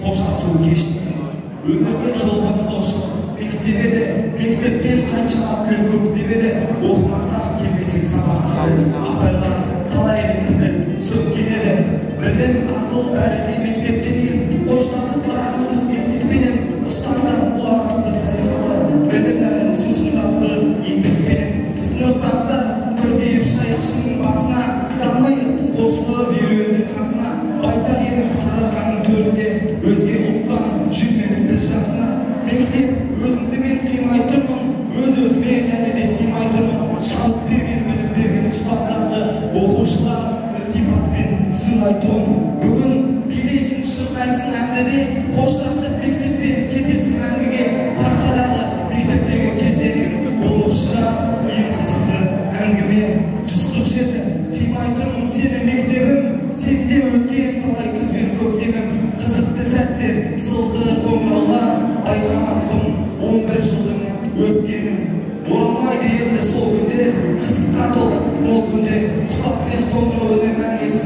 қоштасу кешті. Өмірге жол бастаушы мектептен қаншама түлек көктебеді. Оқымасақ келмесек сабаққа апайлар талай рет бізді сөккен еді. Білім ақыл бәрі де мектептен ел. Қоштасып барамыз біз мектеппенен. Ұстаздар ұлағатты салиқалы білімдерін сусындатты еңбекпенен. Сыныптастар күрдейіп шайықшының басына, дамайып қосылып үйренді қасына. Байтақ едім сарыарқаның төрінде, өзге ұлттан жүрмедік біз жасына. Мектеп өзімді мен қимай тұрмын, өз-өзіме және де сыймай тұрмын. Шалып берген білім берген ұстаздарды, оқушылар ілтипатпен сыйлай тұрмын. Бүгін билейсің шырқайсың әнді де, қоштасып мектеппен кетесің мәңгіге. Партадағы мектептегі кездерің болып шығар ең қызықты әңгіме. 147 қимай тұрмын сені мектебім, сенде өткен талай күз бен көктемім. Қызықты сәттер, сылды қоңыраулар, байқамаппын 11 жылдың өткенін. Оралмайды енді сол күндер, қызыққа толы мол күндер. Ұстаз бен қоңырау үні мәңес